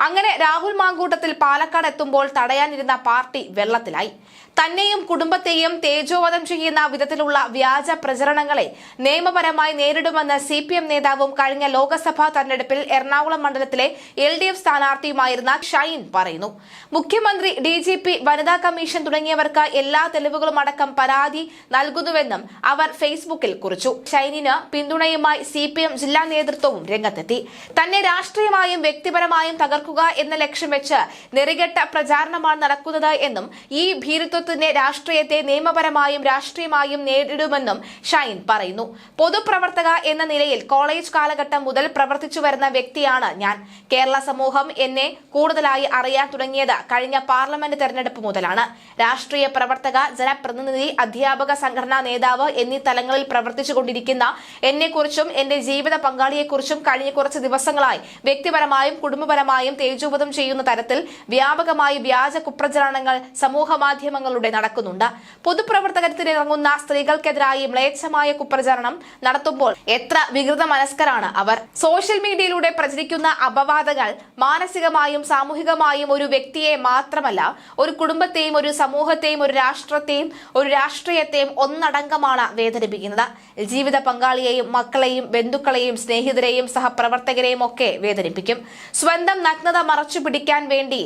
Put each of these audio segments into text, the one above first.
അങ്ങനെ രാഹുൽ മാങ്കൂട്ടത്തിൽ പാലക്കാട് എത്തുമ്പോൾ തടയാനിരുന്ന പാർട്ടി വെള്ളത്തിലായി. തന്നെയും കുടുംബത്തെയും തേജോവധം ചെയ്യുന്ന വിധത്തിലുള്ള വ്യാജ പ്രചരണങ്ങളെ നിയമപരമായി നേരിടുമെന്ന് CPM നേതാവും കഴിഞ്ഞ ലോക്സഭാ തെരഞ്ഞെടുപ്പിൽ എറണാകുളം മണ്ഡലത്തിലെ LDF സ്ഥാനാർത്ഥിയുമായിരുന്ന ഷൈൻ പറയുന്നു. മുഖ്യമന്ത്രി, DGP, വനിതാ കമ്മീഷൻ തുടങ്ങിയവർക്ക് എല്ലാ തെളിവുകളും അടക്കം പരാതി നൽകുന്നുവെന്നും അവർ ഫേസ്ബുക്കിൽ കുറിച്ചു. ഷൈനിന് പിന്തുണയുമായി CPM ജില്ലാ നേതൃത്വവും രംഗത്തെത്തി. തന്നെ രാഷ്ട്രീയമായും വ്യക്തിപരമായും തകർക്കുക എന്ന ലക്ഷ്യം വെച്ച് നെറികെട്ട പ്രചാരണമാണ് നടക്കുന്നത് എന്നും ഈ ഭീരുത്വ രാഷ്ട്രീയത്തെ നിയമപരമായും രാഷ്ട്രീയമായും നേരിടുമെന്നും ഷൈൻ പറയുന്നു. പൊതുപ്രവർത്തക എന്ന നിലയിൽ കോളേജ് കാലഘട്ടം മുതൽ പ്രവർത്തിച്ചു വരുന്ന വ്യക്തിയാണ് ഞാൻ. കേരള സമൂഹം എന്നെ കൂടുതലായി അറിയാൻ തുടങ്ങിയത് കഴിഞ്ഞ പാർലമെന്റ് തെരഞ്ഞെടുപ്പ് മുതലാണ്. രാഷ്ട്രീയ പ്രവർത്തക, ജനപ്രതിനിധി, അധ്യാപക സംഘടനാ നേതാവ് എന്നീ തലങ്ങളിൽ പ്രവർത്തിച്ചുകൊണ്ടിരിക്കുന്ന എന്നെക്കുറിച്ചും എന്റെ ജീവിത പങ്കാളിയെക്കുറിച്ചും കഴിഞ്ഞ കുറച്ച് ദിവസങ്ങളായി വ്യക്തിപരമായും കുടുംബപരമായും തേജോവധം ചെയ്യുന്ന തരത്തിൽ വ്യാപകമായി വ്യാജ കുപ്രചരണങ്ങൾ സമൂഹ മാധ്യമങ്ങൾ നടക്കുന്നുണ്ട്. പൊതുപ്രവർത്തകത്തിനിറങ്ങുന്ന സ്ത്രീകൾക്കെതിരായി മ്ലേച്ഛമായ കുപ്രചരണം നടത്തുമ്പോൾ എത്ര വികൃത മനസ്കരാണ് അവർ. സോഷ്യൽ മീഡിയയിലൂടെ പ്രചരിക്കുന്ന അപവാദങ്ങൾ മാനസികമായും സാമൂഹികമായും ഒരു വ്യക്തിയെ മാത്രമല്ല, ഒരു കുടുംബത്തെയും ഒരു സമൂഹത്തെയും ഒരു രാഷ്ട്രത്തെയും ഒരു രാഷ്ട്രീയത്തെയും ഒന്നടങ്കമാണ് വേദനിപ്പിക്കുന്നത്. ജീവിത പങ്കാളിയെയും മക്കളെയും ബന്ധുക്കളെയും സ്നേഹിതരെയും സഹപ്രവർത്തകരെയും ഒക്കെ വേദനിപ്പിക്കും. സ്വന്തം നഗ്നത മറച്ചു പിടിക്കാൻ വേണ്ടി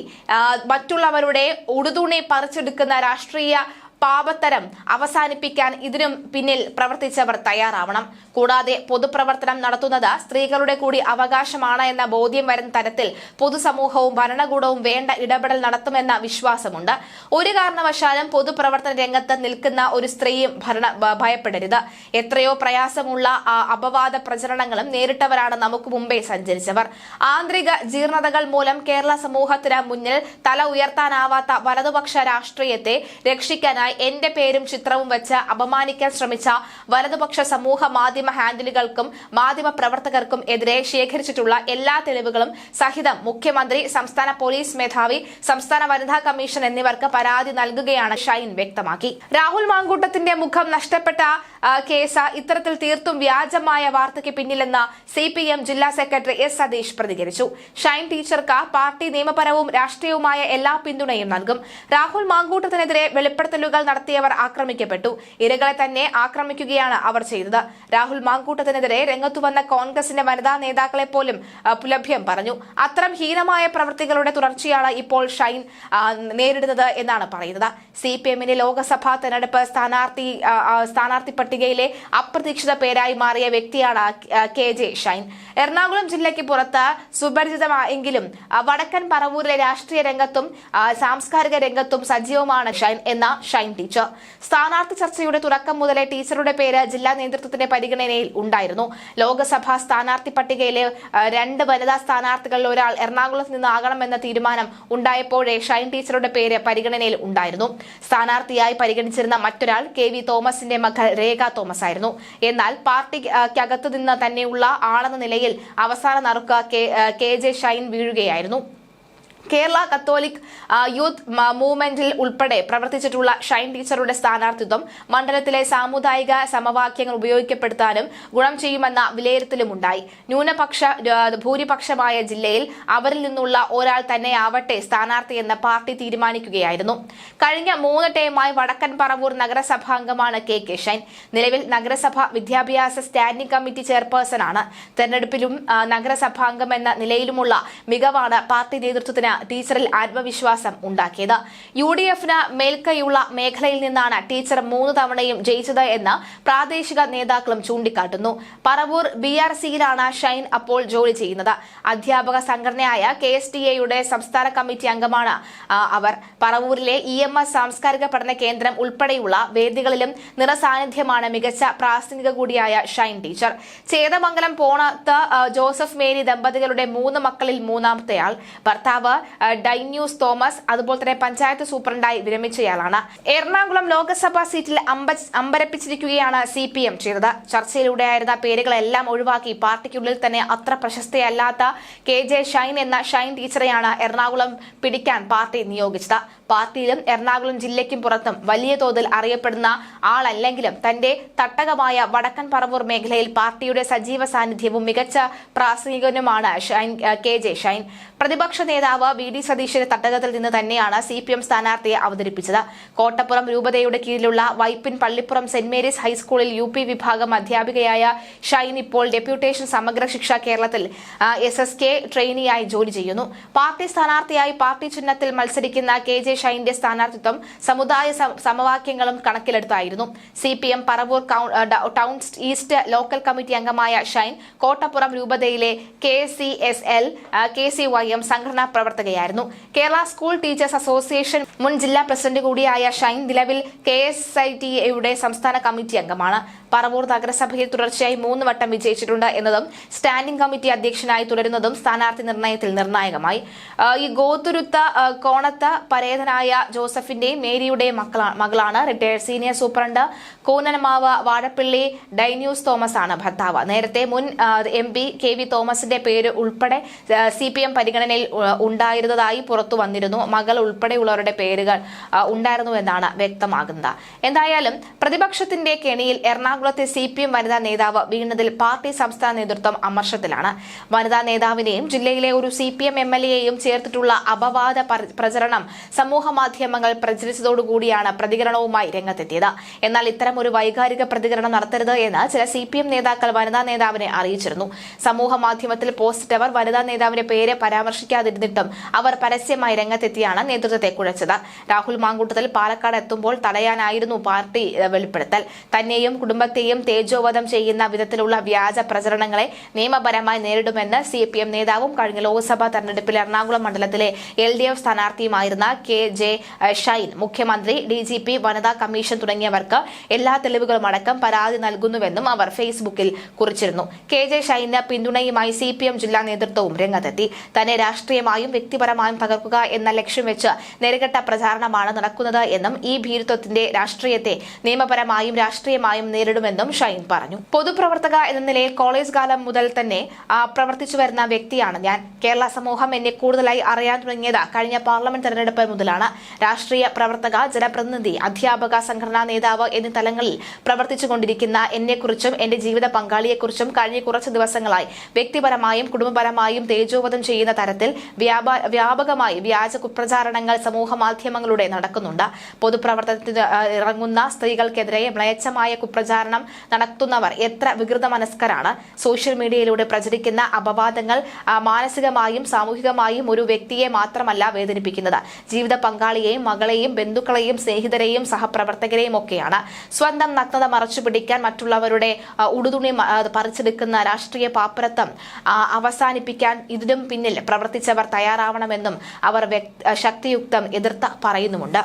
മറ്റുള്ളവരുടെ ഉടുതുണി പറിച്ചെടുക്കുന്ന രാഷ്ട്രീയ പാപത്തരം അവസാനിപ്പിക്കാൻ ഇതിനും പിന്നിൽ പ്രവർത്തിച്ചവർ തയ്യാറാവണം. കൂടാതെ പൊതുപ്രവർത്തനം നടത്തുന്നത് സ്ത്രീകളുടെ കൂടി അവകാശമാണ് എന്ന ബോധ്യം വരുന്ന തരത്തിൽ പൊതുസമൂഹവും ഭരണകൂടവും വേണ്ട ഇടപെടൽ നടത്തുമെന്ന വിശ്വാസമുണ്ട്. ഒരു കാരണവശാലും പൊതുപ്രവർത്തന രംഗത്ത് നിൽക്കുന്ന ഒരു സ്ത്രീയും ഭയപ്പെടരുത്. എത്രയോ പ്രയാസമുള്ള അപവാദ പ്രചരണങ്ങളും നേരിട്ടവരാണ് നമുക്ക് മുമ്പേ സഞ്ചരിച്ചവർ. ആന്തരിക ജീർണതകൾ മൂലം കേരള സമൂഹത്തിന് മുന്നിൽ തല ഉയർത്താനാവാത്ത വലതുപക്ഷ രാഷ്ട്രീയത്തെ രക്ഷിക്കാനായി എന്റെ പേരും ചിത്രവും വെച്ച് അപമാനിക്കാൻ ശ്രമിച്ച വലതുപക്ഷ സമൂഹ മാധ്യമ ഹാൻഡിലുകൾക്കും മാധ്യമ പ്രവർത്തകർക്കും എതിരെ ശേഖരിച്ചിട്ടുള്ള എല്ലാ തെളിവുകളും സഹിതം മുഖ്യമന്ത്രി, സംസ്ഥാന പോലീസ് മേധാവി, സംസ്ഥാന വനിതാ കമ്മീഷൻ എന്നിവർക്ക് പരാതി നൽകുകയാണ് ഷൈൻ വ്യക്തമാക്കി. രാഹുൽ മാങ്കൂട്ടത്തിന്റെ മുഖം നഷ്ടപ്പെട്ട കേസ് ഇത്തരത്തിൽ തീർത്തും വ്യാജമായ വാർത്തയ്ക്ക് പിന്നിലെന്ന് CPM ജില്ലാ സെക്രട്ടറി S. സതീഷ് പ്രതികരിച്ചു. ഷൈൻ ടീച്ചർക്ക് പാർട്ടി നിയമപരവും രാഷ്ട്രീയവുമായ എല്ലാ പിന്തുണയും നൽകും. രാഹുൽ മാങ്കൂട്ടത്തിനെതിരെ വെളിപ്പെടുത്തലുകൾ നടത്തിയവർ ആക്രമിക്കപ്പെട്ടു. ഇരകളെ തന്നെ ആക്രമിക്കുകയാണ് അവർ ചെയ്തത്. രാഹുൽ മാങ്കൂട്ടത്തിനെതിരെ രംഗത്തുവന്ന കോൺഗ്രസിന്റെ വനിതാ നേതാക്കളെ പോലും പുലഭ്യം പറഞ്ഞു. അത്തരം ഹീനമായ പ്രവൃത്തികളുടെ തുടർച്ചയാണ് ഇപ്പോൾ ഷൈൻ നേരിടുന്നത് എന്നാണ് പറയുന്നത്. CPMന്റെ ലോക്സഭാ തെരഞ്ഞെടുപ്പ് സ്ഥാനാർത്ഥി പട്ടികയിലെ അപ്രതീക്ഷിത പേരായി മാറിയ വ്യക്തിയാണ് KJ ഷൈൻ. എറണാകുളം ജില്ലയ്ക്ക് പുറത്ത് സുപരിചിതമായെങ്കിലും വടക്കൻ പറവൂരിലെ രാഷ്ട്രീയ രംഗത്തും സാംസ്കാരിക രംഗത്തും സജീവമാണ് ഷൈൻ എന്ന ഷൈൻ ടീച്ചർ. സ്ഥാനാർത്ഥി ചർച്ചയുടെ തുടക്കം മുതലേ ടീച്ചറുടെ പേര് ജില്ലാ നേതൃത്വത്തിന്റെ പരിഗണനയിൽ ഉണ്ടായിരുന്നു. ലോക്സഭാ സ്ഥാനാർത്ഥി പട്ടികയിലെ 2 വനിതാ സ്ഥാനാർത്ഥികളിൽ ഒരാൾ എറണാകുളത്ത് നിന്നാകണമെന്ന തീരുമാനം ഉണ്ടായപ്പോഴേ ഷൈൻ ടീച്ചറുടെ പേര് പരിഗണനയിൽ ഉണ്ടായിരുന്നു. സ്ഥാനാർത്ഥിയായി പരിഗണിച്ചിരുന്ന മറ്റൊരാൾ KV തോമസിന്റെ മകൾ രേഖ തോമസ് ആയിരുന്നു. എന്നാൽ പാർട്ടിക്കകത്തു നിന്ന് തന്നെയുള്ള ആളെന്ന നിലയിൽ അവസാന നറുക്ക് KJ ഷൈൻ വീഴുകയായിരുന്നു. കേരള കത്തോലിക് യൂത്ത് മൂവ്മെന്റിൽ ഉൾപ്പെടെ പ്രവർത്തിച്ചിട്ടുള്ള ഷൈൻ ടീച്ചറുടെ സ്ഥാനാർത്ഥിത്വം മണ്ഡലത്തിലെ സാമുദായിക സമവാക്യങ്ങൾ ഉപയോഗപ്പെടുത്താനും ഗുണം ചെയ്യുമെന്ന വിലയിരുത്തലുമുണ്ടായി. ന്യൂനപക്ഷ ഭൂരിപക്ഷമായ ജില്ലയിൽ അവരിൽ നിന്നുള്ള ഒരാൾ തന്നെയാവട്ടെ സ്ഥാനാർത്ഥിയെന്ന് പാർട്ടി തീരുമാനിക്കുകയായിരുന്നു. കഴിഞ്ഞ 3 ടേമായി വടക്കൻ പറവൂർ നഗരസഭാംഗമാണ് KK ഷൈൻ. നിലവിൽ നഗരസഭ വിദ്യാഭ്യാസ സ്റ്റാൻഡിംഗ് കമ്മിറ്റി ചെയർപേഴ്സണാണ്. തെരഞ്ഞെടുപ്പിലും നഗരസഭാംഗം എന്ന നിലയിലുമുള്ള മികവാണ് പാർട്ടി നേതൃത്വത്തിന് ടീച്ചറിൽ ആത്മവിശ്വാസം ഉണ്ടാക്കിയത്. UDFന് മേൽക്കൈയുള്ള മേഖലയിൽ നിന്നാണ് ടീച്ചർ 3 തവണയും ജയിച്ചത് എന്ന് പ്രാദേശിക നേതാക്കളും ചൂണ്ടിക്കാട്ടുന്നു. പറവൂർ BRCയിലാണ് ഷൈൻ അപ്പോൾ ജോലി ചെയ്യുന്നത്. അധ്യാപക സംഘടനയായ KSTAയുടെ സംസ്ഥാന കമ്മിറ്റി അംഗമാണ് അവർ. പറവൂരിലെ EMS സാംസ്കാരിക പഠന കേന്ദ്രം ഉൾപ്പെടെയുള്ള വേദികളിലും നിറസാന്നിധ്യമാണ് മികച്ച പ്രാസംഗിക കൂടിയായ Shine teacher. Chethamangalam Ponath Joseph Mary ദമ്പതികളുടെ 3 മക്കളിൽ മൂന്നാമത്തെയാൾ. ഭർത്താവ് ഡൈന്യൂസ് തോമസ് അതുപോലെ തന്നെ പഞ്ചായത്ത് സൂപ്രണ്ടായി വിരമിച്ചയാളാണ്. എറണാകുളം ലോക്സഭാ സീറ്റിൽ അമ്പരപ്പിച്ചിരിക്കുകയാണ് CPM ചെയ്തത്. ചർച്ചയിലൂടെയായിരുന്ന പേരുകളെല്ലാം ഒഴിവാക്കി പാർട്ടിക്കുള്ളിൽ തന്നെ അത്ര പ്രശസ്തയല്ലാത്ത KJ ഷൈൻ എന്ന ഷൈൻ ടീച്ചറെയാണ് എറണാകുളം പിടിക്കാൻ പാർട്ടി നിയോഗിച്ചത്. പാർട്ടിയിലും എറണാകുളം ജില്ലയ്ക്കും പുറത്തും വലിയ തോതിൽ അറിയപ്പെടുന്ന ആളല്ലെങ്കിലും തന്റെ തട്ടകമായ വടക്കൻ പറവൂർ മേഖലയിൽ പാർട്ടിയുടെ സജീവ സാന്നിധ്യവും മികച്ച പ്രാസംഗികനുമാണ് KJ ഷൈൻ. പ്രതിപക്ഷ നേതാവ് വി ഡി സതീശന്റെ തട്ടകത്തിൽ നിന്ന് തന്നെയാണ് CPM സ്ഥാനാർത്ഥിയെ അവതരിപ്പിച്ചത്. കോട്ടപ്പുറം രൂപതയുടെ കീഴിലുള്ള വൈപ്പിൻ പള്ളിപ്പുറം സെന്റ് മേരീസ് ഹൈസ്കൂളിൽ UP വിഭാഗം അധ്യാപികയായ ഷൈൻ ഇപ്പോൾ ഡെപ്യൂട്ടേഷൻ സമഗ്ര ശിക്ഷ കേരളത്തിൽ SSK ട്രെയിനിയായി ജോലി ചെയ്യുന്നു. പാർട്ടി സ്ഥാനാർത്ഥിയായി പാർട്ടി ചിഹ്നത്തിൽ മത്സരിക്കുന്ന KJ ഷൈന്റെ സ്ഥാനാർത്ഥിത്വം സമുദായ സമവാക്യങ്ങളും കണക്കിലെടുത്തായിരുന്നു. CPM Paravur town east local committee അംഗമായ ഷൈൻ കോട്ടപ്പുറം രൂപതയിലെ KCSL KCYM സംഘടനാ പ്രവർത്തകയായിരുന്നു. കേരള സ്കൂൾ ടീച്ചേഴ്സ് അസോസിയേഷൻ മുൻ ജില്ലാ പ്രസിഡന്റ് കൂടിയായ ഷൈൻ നിലവിൽ KSITA-യുടെ സംസ്ഥാന കമ്മിറ്റി അംഗമാണ്. പറവൂർ നഗരസഭയിൽ തുടർച്ചയായി 3 വട്ടം വിജയിച്ചിട്ടുണ്ട് എന്നതും സ്റ്റാൻഡിംഗ് കമ്മിറ്റി അധ്യക്ഷനായി തുടരുന്നതും സ്ഥാനാർത്ഥി നിർണയത്തിൽ നിർണായകമായി. ഈ ഗോതുരുത്ത കോണത്ത് പരേതനായ ജോസഫിന്റെയും മേരിയുടെയും മകളാണ്. Retired senior superintendent Koonammavu Vazhappilly ഡൈന്യൂസ് തോമസ് ആണ് ഭർത്താവ്. നേരത്തെ മുൻ MP KV തോമസിന്റെ പേര് ഉൾപ്പെടെ CPM പരിഗണനയിൽ ഉണ്ടായിരുന്നതായി പുറത്തു വന്നിരുന്നു. മകൾ ഉൾപ്പെടെയുള്ളവരുടെ പേരുകൾ ഉണ്ടായിരുന്നുവെന്നാണ് വ്യക്തമാകുന്നത്. എന്തായാലും പ്രതിപക്ഷത്തിന്റെ കെണിയിൽ എറണാകുളത്തെ CPM വനിതാ നേതാവ് വീണതിൽ പാർട്ടി സംസ്ഥാന നേതൃത്വം അമർഷത്തിലാണ്. വനിതാ നേതാവിനെയും ജില്ലയിലെ ഒരു CPM MLA-യെയും ചേർത്തിട്ടുള്ള അപവാദ പ്രചരണം സമൂഹ മാധ്യമങ്ങൾ പ്രചരിച്ചതോടുകൂടിയാണ് പ്രതികരണവുമായി രംഗത്തെത്തിയത്. എന്നാൽ ഇത്തരം ഒരു വൈകാരിക പ്രതികരണം നടത്തരുത് എന്ന് ചില CPM നേതാക്കൾ വനിതാ നേതാവിനെ അറിയിച്ചിരുന്നു. സമൂഹ മാധ്യമത്തിൽ പോസ്റ്റിട്ടവർ വനിതാ നേതാവിന്റെ പേര് പരാമർശിക്കാതിരുന്നിട്ടും അവർ പരസ്യമായി രംഗത്തെത്തിയാണ് നേതൃത്വത്തെ കുഴച്ചത്. രാഹുൽ മാങ്കൂട്ടത്തിൽ പാലക്കാട് എത്തുമ്പോൾ തടയാനായിരുന്നു പാർട്ടി വെളിപ്പെടുത്തൽ. തന്നെയും കുടുംബത്തെയും തേജോവധം ചെയ്യുന്ന വിധത്തിലുള്ള വ്യാജ പ്രചരണങ്ങളെ നിയമപരമായി നേരിടുമെന്ന് CPM നേതാവും കഴിഞ്ഞ ലോക്സഭാ തെരഞ്ഞെടുപ്പിൽ എറണാകുളം മണ്ഡലത്തിലെ LDF സ്ഥാനാർത്ഥിയുമായിരുന്ന KJ ഷൈൻ മുഖ്യമന്ത്രി, DGP, വനിതാ കമ്മീഷൻ തുടങ്ങിയവർക്ക് എല്ലാ തെളിവുകളും അടക്കം പരാതി നൽകുന്നുവെന്നും അവർ ഫേസ്ബുക്കിൽ കുറിച്ചിരുന്നു. KJ ഷൈന് പിന്തുണയുമായി CPM ജില്ലാ നേതൃത്വവും രംഗത്തെത്തി. തന്നെ രാഷ്ട്രീയമായും വ്യക്തിപരമായും തകർക്കുക എന്ന ലക്ഷ്യം വെച്ച് നെറുകെട്ട പ്രചാരണമാണ് നടക്കുന്നത് എന്നും ഈ ഭീരുത്വത്തിന്റെ രാഷ്ട്രീയത്തെ നിയമപരമായും രാഷ്ട്രീയമായും നേരിടുമെന്നും ഷൈൻ പറഞ്ഞു. പൊതുപ്രവർത്തക എന്ന നിലയിൽ കോളേജ് കാലം മുതൽ തന്നെ പ്രവർത്തിച്ചു വരുന്ന വ്യക്തിയാണ് ഞാൻ. കേരള സമൂഹം എന്നെ കൂടുതലായി അറിയാൻ തുടങ്ങിയത് കഴിഞ്ഞ പാർലമെന്റ് തെരഞ്ഞെടുപ്പ് മുതലാണ്. രാഷ്ട്രീയ പ്രവർത്തക, ജനപ്രതിനിധി, അധ്യാപക, സംഘടനാ നേതാവ് എന്നീ തലങ്ങളിൽ പ്രവർത്തിച്ചുകൊണ്ടിരിക്കുന്ന എന്നെക്കുറിച്ചും എന്റെ ജീവിത പങ്കാളിയെക്കുറിച്ചും കഴിഞ്ഞ കുറച്ച് ദിവസങ്ങളായി വ്യക്തിപരമായും കുടുംബപരമായും തേജോവധം ചെയ്യുന്ന തരത്തിൽ വ്യാപകമായി വ്യാജ കുപ്രചാരണങ്ങൾ സമൂഹ മാധ്യമങ്ങളിലൂടെ നടക്കുന്നുണ്ട്. പൊതുപ്രവർത്തനത്തിന് ഇറങ്ങുന്ന സ്ത്രീകൾക്കെതിരെ മ്ലേച്ഛമായ കുപ്രചാരണം നടത്തുന്നവർ എത്ര വികൃത മനസ്കരാണ്. സോഷ്യൽ മീഡിയയിലൂടെ പ്രചരിക്കുന്ന അപവാദങ്ങൾ മാനസികമായും സാമൂഹികമായും ഒരു വ്യക്തിയെ മാത്രമല്ല വേദനിപ്പിക്കുന്നത്, ജീവിത പങ്കാളിയെയും മകളെയും ബന്ധുക്കളെയും സ്നേഹിതരെയും സഹപ്രവർത്തകരെയും ഒക്കെയാണ്. സ്വന്തം നഗ്നത മറച്ചുപിടിക്കാൻ മറ്റുള്ളവരുടെ ഉടുതുണി പറിച്ചെടുക്കുന്ന രാഷ്ട്രീയ പാപ്പരത്വം അവസാനിപ്പിക്കാൻ ഇതിനും പിന്നിൽ പ്രവർത്തിച്ചവർ തയ്യാറാവണമെന്നും അവർ ശക്തിയുക്തം എതിർത്ത് പറയുന്നുമുണ്ട്.